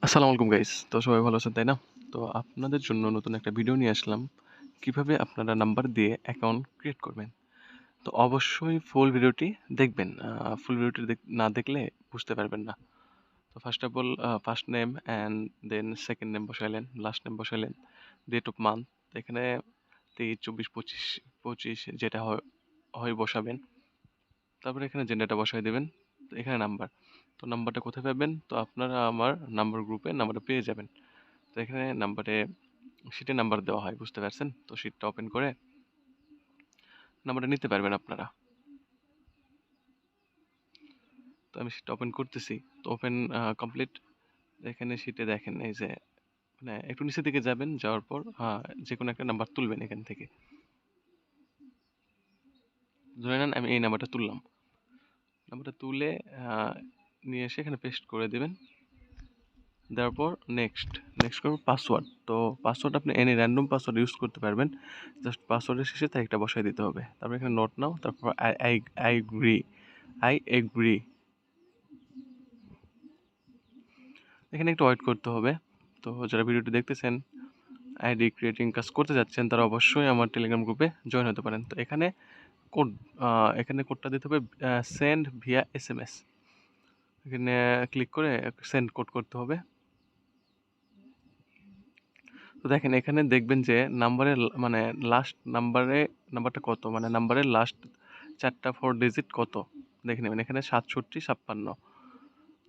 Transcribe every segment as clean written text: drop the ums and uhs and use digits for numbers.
আসসালামু আলাইকুম গাইস। তো সবাই ভালো আছেন, তাই না? তো আপনাদের জন্য নতুন একটা ভিডিও নিয়ে আসলাম। কিভাবে আপনারা নাম্বার দিয়ে অ্যাকাউন্ট ক্রিয়েট করবেন। তো অবশ্যই ফুল ভিডিওটি দেখবেন। ফুল ভিডিওটি না দেখলে বুঝতে পারবেন না। তো first of all first name and then second name বসাইলেন, লাস্ট নেম বসাইলেন, ডেট অফ মান্থ এখানে 23, 24, 25 যেটা হয় বসাবেন। তারপরে এখানে জেন্ডারটা বসায় দিবেন। তো এখানে নাম্বার। তো নাম্বারটা কোথায় পাবেন? তো আপনারা আমার নাম্বার গ্রুপে নাম্বারটা পেয়ে যাবেন। তো এখানে শিটে নাম্বার দেওয়া হয়, বুঝতে পারছেন? তো শিটটা ওপেন করে নাম্বারটা নিতে পারবেন আপনারা। তো আমি শিটটা ওপেন করতেছি। তো ওপেন কমপ্লিট। এখানে শিটে দেখেন এই যে মানে একটু নিচের দিকে যাবেন, যাওয়ার পর যে কোনো একটা নাম্বার তুলবেন এখান থেকে। ধরে নেন আমি এই নাম্বারটা তুললাম। নাম্বারটা তুলে আহ, নিয়ে এসে এখানে পেস্ট করে দেবেন। দেওয়ার পর নেক্সট করবো পাসওয়ার্ড। তো পাসওয়ার্ড আপনি এনি র্যান্ডম পাসওয়ার্ড ইউজ করতে পারবেন। জাস্ট পাসওয়ার্ডের শেষে তারিখটা বসাই দিতে হবে। তারপর এখানে নোট নাও, তারপর I I I agree I agree এখানে একটু ওয়েট করতে হবে। তো যারা ভিডিওটি দেখতেছেন, আইডি ক্রিয়েটিং কাজ করতে যাচ্ছেন, তারা অবশ্যই আমার টেলিগ্রাম গ্রুপে জয়েন হতে পারেন। তো কোড এখানে কোডটা দিতে হবে, সেন্ড ভিয়া SMS। এখানে ক্লিক করে সেন্ড কোড করতে হবে। তো দেখেন এখানে দেখবেন যে মানে নাম্বারটা কত, মানে নাম্বারের লাস্ট 4টা 4 ডিজিট কত দেখে নেবেন। এখানে 6756।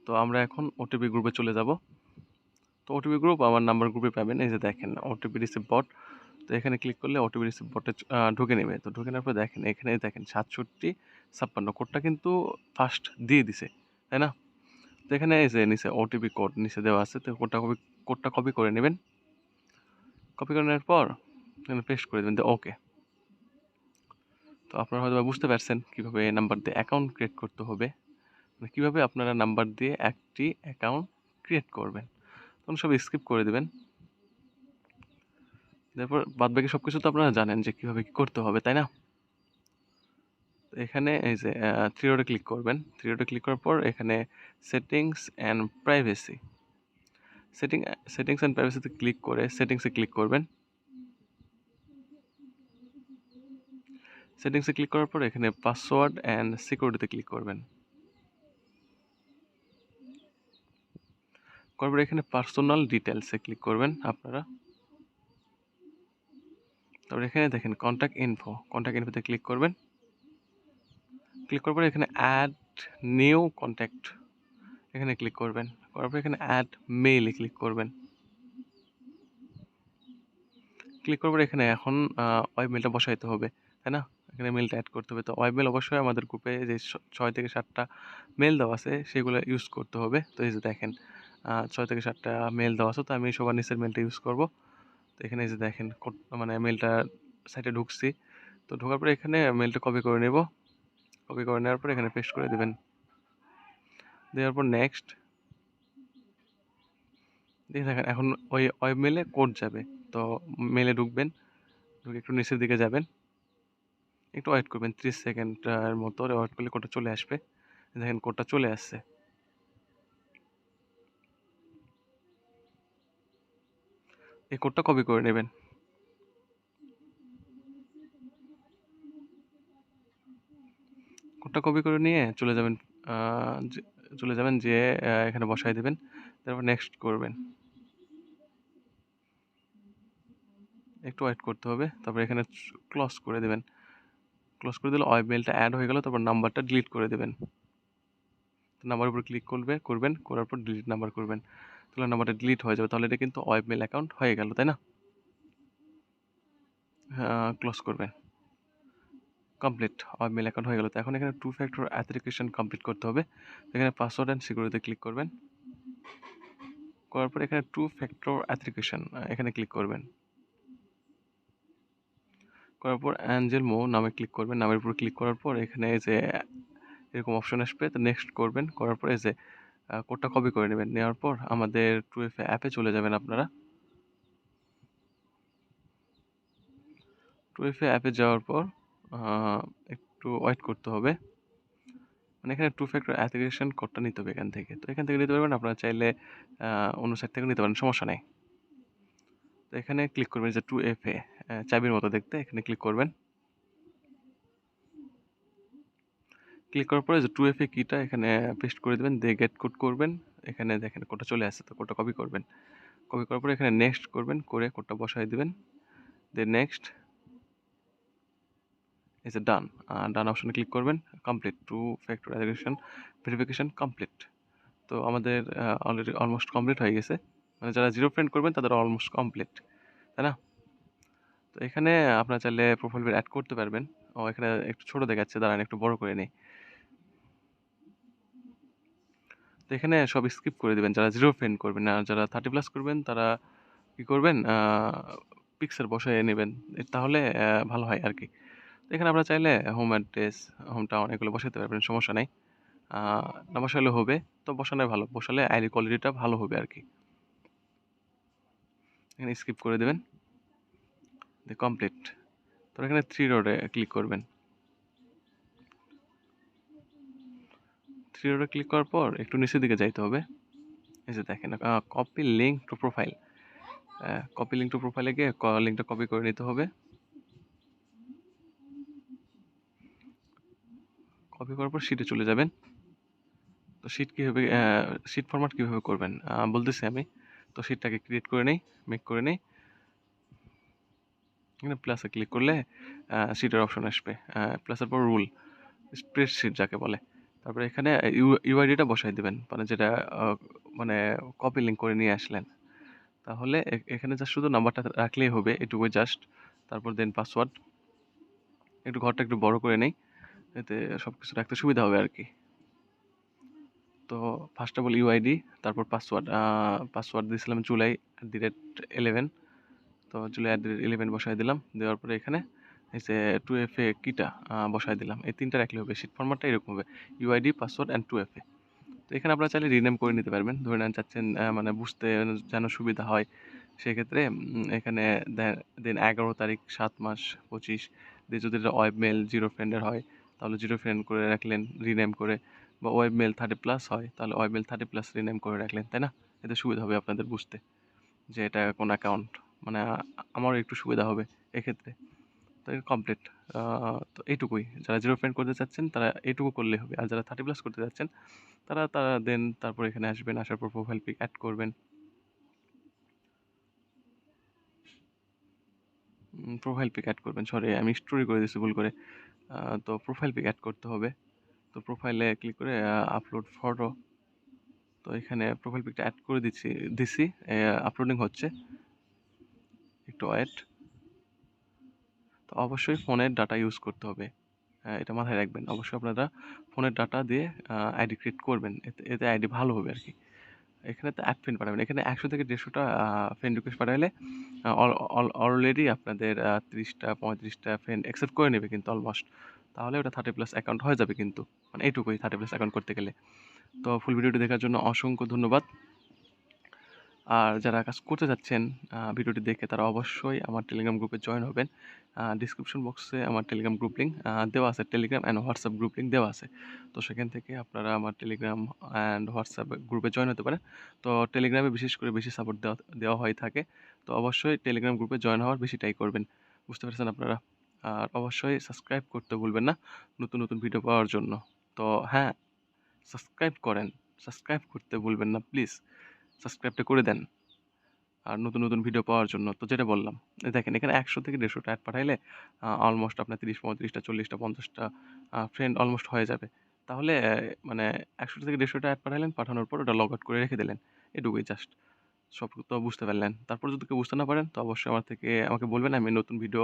তো আমরা এখন ওটিপি গ্রুপে চলে যাব। তো ওটিপি গ্রুপ আমার নাম্বার গ্রুপে পাবেন। এই যে দেখেন ওটিপি রিসিভ বট। তো এখানে ক্লিক করলে ওটিপি রিসিভ বটে ঢুকে নেবে। তো ঢুকে নেওয়ার পর দেখেন এখানে দেখেন 6756 কোডটা কিন্তু ফার্স্ট দিয়ে দিছে, তাই না? তো এখানে এই যে নিচে ওটিপি কোড নিচে দেওয়া আছে। তো কোডটা কপি করে নেবেন। কপি করে নেওয়ার পর এখানে পেস্ট করে দেবেন। ওকে। তো আপনারা হয়তো বুঝতে পারছেন কিভাবে নাম্বার দিয়ে অ্যাকাউন্ট ক্রিয়েট করতে হবে, মানে কিভাবে আপনারা নাম্বার দিয়ে একটি অ্যাকাউন্ট ক্রিয়েট করবেন। তখন সব স্কিপ করে দেবেন। তারপর বাদবাকি সব কিছু তো আপনারা জানেন যে কিভাবে কি করতে হবে, তাই না? তো এখানে এই যে থ্রি ডটে ক্লিক করবেন। থ্রি ডটে ক্লিক করার পর এখানে settings and privacy settings and প্রাইভেসিতে ক্লিক করে সেটিংসে ক্লিক করবেন। সেটিংসে ক্লিক করার পর এখানে পাসওয়ার্ড অ্যান্ড সিকিউরিটিতে ক্লিক করবেন। করার পর এখানে পার্সোনাল ডিটেলসে ক্লিক করবেন আপনারা। তারপর এখানে দেখেন কন্ট্যাক্ট ইনফোতে ক্লিক করবেন। ক্লিক করার পর এখানে অ্যাড নিউ কন্ট্যাক্ট এখানে ক্লিক করবেন। করার পর এখানে অ্যাড মেইলে ক্লিক করবেন। ক্লিক করার পর এখানে এখন ওয়েব মেলটা বসাইতে হবে, তাই না? এখানে মেলটা অ্যাড করতে হবে। তো ওয়েব মেল অবশ্যই আমাদের গ্রুপে যে 6 থেকে 7টা মেল দেওয়া আছে সেগুলো ইউজ করতে হবে। তো এই যে দেখেন 6 থেকে 7টা মেল দেওয়া আছে। তো আমি সবার নিচের মেলটা ইউজ করব। তো এখানে এই যে দেখেন মানে মেলটা সাইটে ঢুকছি। তো ঢোকার পরে এখানে মেলটা কপি করে নেব। কপি করে নেওয়ার পর এখানে পেস্ট করে দেবেন। দেওয়ার পর নেক্সট। দেখেন এখন ওই ওয়েব মেলে কোড যাবে। তো মেলে ঢুকবেন, ঢুকে একটু নিচের দিকে যাবেন, একটু ওয়েট করবেন 30 সেকেন্ডের মতো। ওয়েট করলে কোডটা চলে আসবে। দেখেন কোডটা চলে আসছে। এই কোডটা কপি করে নেবেন। কোডটা কপি করে নিয়ে চলে যাবেন যে এখানে বসাই দেবেন। তারপর নেক্সট করবেন। একটু ওয়েট করতে হবে। তারপর এখানে ক্লোজ করে দেবেন। ক্লোজ করে দিলে ওয়েব মেলটা অ্যাড হয়ে গেল। তারপর নাম্বারটা ডিলিট করে দেবেন। নাম্বারের উপর ক্লিক করবেন, করার পর ডিলিট নাম্বার করবেন। তাহলে নাম্বারটা ডিলিট হয়ে যাবে। তাহলে এটা কিন্তু ওয়েব মেল অ্যাকাউন্ট হয়ে গেল, তাই না? ক্লোজ করবেন। কমপ্লিট, ওয়েব মেল অ্যাকাউন্ট হয়ে গেল। তো এখন এখানে টু ফ্যাক্টর অ্যাথেন্টিকেশন কমপ্লিট করতে হবে। এখানে পাসওয়ার্ড অ্যান্ড সিকিউরিটিতে ক্লিক করবেন। করার পর এখানে টু ফ্যাক্টর অ্যাথেন্টিকেশন এখানে ক্লিক করবেন। করার পর অ্যাঞ্জেল মো নামে ক্লিক করবেন। নামের উপর ক্লিক করার পর এখানে যে এরকম অপশন আসবে, তো নেক্সট করবেন। করার পর এই যে কোডটা কপি করে নেবেন। নেওয়ার পর আমাদের 2FA অ্যাপে চলে যাবেন আপনারা। 2FA অ্যাপে যাওয়ার পর একটু ওয়েট করতে হবে। মানে এখানে টু ফ্যাক্টর অ্যাথেন্টিকেশন কোডটা নিতে হবে এখান থেকে। তো এখান থেকে নিতে পারবেন, আপনারা চাইলে অন্য সাইট থেকে নিতে পারেন, সমস্যা নাই। তো এখানে ক্লিক করবেন যে 2FA চাবির মতো দেখতে, এখানে ক্লিক করবেন। ক্লিক করার পরে যে 2FA কিটা এখানে পেস্ট করে দেবেন, দিয়ে গেট কোড করবেন। এখানে দেখেন কোডটা চলে আসছে, তো কোডটা কপি করবেন। কপি করার পরে এখানে নেক্সট করবেন, করে কোডটা বসায় দিবেন, দিয়ে নেক্সট, এই যে ডান, ডান অপশনে ক্লিক করবেন। Complete two factor authentication verification complete. তো আমাদের অলরেডি অলমোস্ট কমপ্লিট হয়ে গেছে, মানে যারা জিরো ফ্রেন্ড করবেন তাদের অলমোস্ট কমপ্লিট, তাই না? তো এখানে আপনারা চাইলে প্রোফাইল পিক অ্যাড করতে পারবেন। ও এখানে একটু ছোট দেখাচ্ছে, দাঁড়ান একটু বড় করে নেই। তো এখানে সব স্কিপ করে দিবেন যারা জিরো ফ্রেন্ড করবেন। আর যারা 30+ করবেন তারা কি করবেন, পিক্সেল বসায় নেবেন, তাহলে ভালো হয় আর কি। তো এখানে আপনারা চাইলে হোম অ্যাড্রেস, হোম টাউন এগুলো বসাতে পারবেন, সমস্যা নাই। না বসালে হবে, তো বসানোই ভালো, বসালে আইডি কোয়ালিটিটা ভালো হবে আর কি। এখানে স্কিপ করে দেবেন, কমপ্লিট। তো এখানে 3 ডটে ক্লিক করবেন। 3 ডটে ক্লিক করার পর একটু নিচের দিকে যাইতে হবে। এই যে দেখেন copy link to profile, copy link to প্রোফাইলে গিয়ে লিঙ্কটা কপি করে নিতে হবে। কপি করার পর শিটে চলে যাবেন। তো শিট কীভাবে, শিট ফরম্যাট কীভাবে করবেন বলতেছি আমি। তো শিটটাকে ক্রিয়েট করে নেই, মেক করে নেই। এখানে প্লাসে ক্লিক করলে শিটের অপশন আসবে, প্লাসের পর রুল, স্প্রেডশিট যাকে বলে। তারপরে এখানে ইউআইডিটা বসাই দেবেন, মানে যেটা মানে কপি লিঙ্ক করে নিয়ে আসলেন। তাহলে এখানে জাস্ট শুধু নাম্বারটা রাখলেই হবে, এটুকুই জাস্ট। তারপর দেন পাসওয়ার্ড, একটু ঘরটা একটু বড় করে নেই, এতে সব কিছু রাখতে সুবিধা হবে আর কি। তো ফার্স্ট অফ অল ইউআইডি, তারপর পাসওয়ার্ড, পাসওয়ার্ড দিয়েছিলাম July@11। তো July@11 বসাই দিলাম, দেওয়ার পরে এখানে এই যে 2FA কিটা বসাই দিলাম। এই তিনটা রাখলে হবে, শিট ফরম্যাটটা এরকম হবে, ইউআইডি, পাসওয়ার্ড অ্যান্ড 2FA। তো এখানে আপনারা চাইলে রিনেম করে নিতে পারবেন, ধরে নেন চাচ্ছেন মানে বুঝতে যেন সুবিধা হয়, সেক্ষেত্রে এখানে দেন 11 তারিখ 7 মাস 25 দিয়ে, যদি এটা ওয়েব মেল জিরো ফ্রেন্ডের হয় তাহলে জিরো ফ্রেন্ড করে রাখলেন রিনেম করে, বা ওয়েব মেল 30+ হয় তাহলে ওয়েব মেল 30+ রিনেম করে রাখলেন, তাই না? এতে সুবিধা হবে আপনাদের বুঝতে যে এটা কোন অ্যাকাউন্ট, মানে আমারও একটু সুবিধা হবে এক্ষেত্রে। তো কমপ্লিট। তো এইটুকুই, যারা জিরো ফ্রেন্ড করতে চাচ্ছেন তারা এইটুকু করলেই হবে, আর যারা 30+ করতে চাচ্ছেন তারা তারা দেন তারপর এখানে আসবেন, আসার পর প্রোফাইল পিক অ্যাড করবেন। প্রোফাইল পিক অ্যাড করবেন, সরি আমি স্টোরি করে দিয়েছি ভুল করে। তো প্রোফাইল পিক অ্যাড করতে হবে। তো প্রোফাইলে ক্লিক করে আপলোড ফটো, তো এখানে প্রোফাইল পিকটা অ্যাড করে দিছি, আপলোডিং হচ্ছে, একটু ওয়েট। তো অবশ্যই ফোনের ডাটা ইউজ করতে হবে, এটা মাথায় রাখবেন। অবশ্যই আপনারা ফোনের ডাটা দিয়ে আইডি ক্রিয়েট করবেন, এতে এতে আইডি ভালো হবে আর কি। এখানে তো এক ফ্রেন্ড পাঠাবেন, এখানে 100 থেকে 150টা ফ্রেন্ড রিকোয়েস্ট পাঠালে অলরেডি আপনাদের 30টা 35টা ফ্রেন্ড অ্যাকসেপ্ট করে নেবে কিন্তু অলমোস্ট, তাহলে ওটা 30+ অ্যাকাউন্ট হয়ে যাবে কিন্তু, মানে এইটুকুই 30+ অ্যাকাউন্ট করতে গেলে। তো ফুল ভিডিওটি দেখার জন্য অসংখ্য ধন্যবাদ। আর যারা কাজ করতে যাচ্ছেন ভিডিওটি দেখে, তারা অবশ্যই আমার টেলিগ্রাম গ্রুপে জয়েন হবেন। ডিসক্রিপশন বক্সে আমার টেলিগ্রাম গ্রুপ লিঙ্ক দেওয়া আছে, Telegram and WhatsApp group link দেওয়া আছে। তো সেখান থেকে আপনারা আমার টেলিগ্রাম অ্যান্ড হোয়াটসঅ্যাপ গ্রুপে জয়েন হতে পারেন। তো টেলিগ্রামে বিশেষ করে বেশি সাপোর্ট দেওয়া দেওয়া হয়ে থাকে। তো অবশ্যই টেলিগ্রাম গ্রুপে জয়েন হওয়ার বেশি ট্রাই করবেন, বুঝতে পেরেছেন আপনারা? আর অবশ্যই সাবস্ক্রাইব করতে ভুলবেন না নতুন নতুন ভিডিও পাওয়ার জন্য। তো হ্যাঁ, সাবস্ক্রাইব করেন, সাবস্ক্রাইব করতে ভুলবেন না প্লিজ, সাবস্ক্রাইবটা করে দেন আর নতুন নতুন ভিডিও পাওয়ার জন্য। তো যেটা বললাম, দেখেন এখানে 100 থেকে 150টা অ্যাড পাঠাইলে অলমোস্ট আপনার 30, 35টা, 40টা, 50টা ফ্রেন্ড অলমোস্ট হয়ে যাবে। তাহলে মানে 100 থেকে 150টা অ্যাড পাঠালেন, পাঠানোর পর ওটা লগ আউট করে রেখে দিলেন, এটুকুই জাস্ট। সব তো বুঝতে পারলেন। তারপর যদি কেউ বুঝতে না পারেন তো অবশ্যই আমাকে বলবেন, আমি নতুন ভিডিও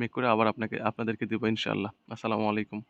মেক করে আবার আপনাদেরকে দেবো ইনশাআল্লাহ। আসসালামু আলাইকুম।